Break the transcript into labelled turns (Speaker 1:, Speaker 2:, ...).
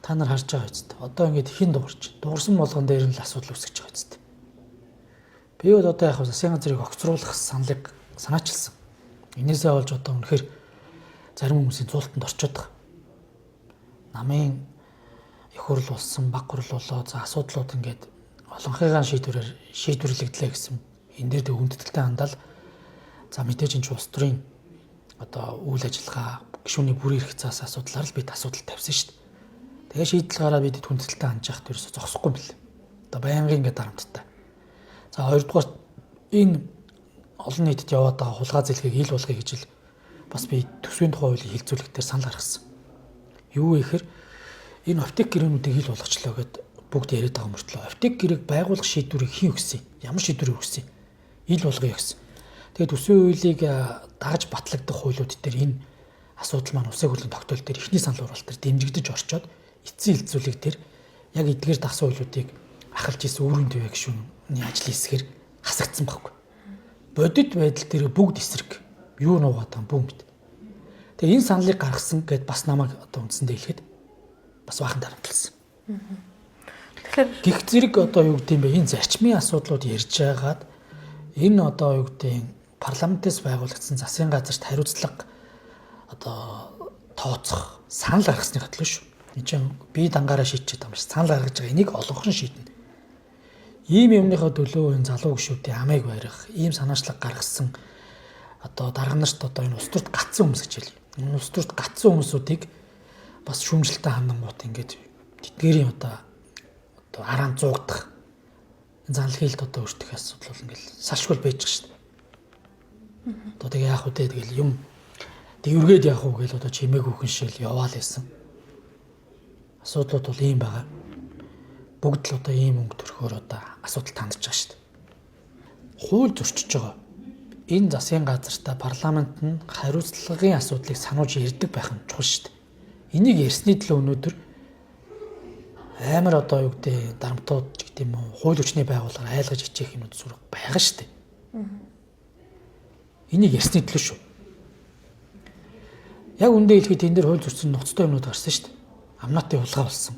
Speaker 1: Та нар харж байгаа үст. Одоо ингээд ихэн дуурч. Дуурсан болгон дээр нь л асуудал үүсгэж байгаа үст. Би бол одоо яг засгийн газрыг огцруулах саналыг санаачилсан. Энээсээ болж одоо үнэхээр зарим хүмүүсийн зуултанд орчод байгаа. Намын их хурл болсон, баг хурл болоо за асуудлууд ингээд олонхыгаа шийдвэрлэгдлээ гэсэн энэ дээр хүндэтгэлтэй хандаад за мэдээж энэ ч улс төрийн одоо үйл ажиллагаа гишүүний бүрийн эрх заас асуудлаар л бид асуудал тавьсан шүү дээ. Тэгээ шийдэл гараад бид хүндэтгэлтэй хандж яхад ерөөсө зогсохгүй юм бэл. Одоо байнгын ингээд дарамттай. За хоёрдугаар энэ олон нийтэд яваад байгаа хулгай зэлхийг ил болгоё гэж л бас би төсвийн тухай хуулийн хилцүүлэг дээр санал гаргасан. Юу вэ гэхээр энэ аптек гэрээнүүдийг ил болгочлоо гэд бүгд яриад байгаа мөртлөө аптек гэрээг байгуулах шийдвэрийг хэн өгсөн? Ямар шийдвэрийг өгсөн? Ил болгоё гэсэн. Тэгээд төсвийн хуулийг дагаж батлагдах хуулиуд дээр энэ асуудал маань улсын хурлын тогтоол дээр эхний санал хураалт дээр дэмжигдэж орчоод эцсийн хилцүүлэг дээр яг эдгээр дагсан хуулиудыг ахалж исэн өөрийн төвөө гишүүний ажлын хэсгээр хасагдсан байхгүй. Бодит байдал дээр бүгд эсрэг юу нуугаад байгаа бүгд. Тэгээ энэ саналыг гаргасан гэд бас намайг одоо үндсэндээ хэлэхэд бас баахан дарамтлсан. Тэгэхээр гих зэрэг одоо юу гэдэм бэ энэ зарчмын асуудлууд ярьж байгаад энэ одоо юу гэдэм парламентээс байгуулагдсан засгийн газарт хариуцлага одоо тооцох санал гаргасны хатлаа шүү. Энд чинь би дангаараа шийдчихэд байгаа юм шиг санал гаргаж байгаа энийг олонхон шийднэ. Ийм юмныхаа төлөө энэ залуу гишүүдийн амийг барих, ийм санаачлаг гаргасан одоо дарга нарт одоо энэ улс төрт гацсан хүмүүс гэж хэлээ. Энэ улс төрт гацсан хүмүүсүүдийг бас шүүмжлэлтэй хандангууд ингээд тэдгээрийн одоо араан зуугдах занл хийлд одоо өртөх асуудал бол ингээд салшгүй байж байгаа шүү дээ. Одоо тэгээ яах вэ тэгэл юм дэвргээд яах вэ гэж одоо чимээг үхэн шил яваал байсан. Асуудлууд бол ийм байгаа. Бүгд л одоо ийм өнгө төрхөөр одоо асуудал тандж байгаа шүү дээ. Хууль зөрчиж байгаа. Энэ засгийн газартаа парламент нь хариуцлагын асуудлыг сануулж ярьдаг байх нь чухал шүү дээ. Энийг ярьсны төлөө өнөөдөр амар одоо юу гэдэг дарамтууд ч гэдэм үү хууль хүчний байгууллага айлгаж ичээх юмуд сурах байгаа шүү дээ. Энийг ярьсны төлөө шүү. Яг үндэ хэлэхэд энэ дээр хууль зөрчсөн ноцтой юмнууд гарсан шүү дээ. Амнаатын хулгай болсон.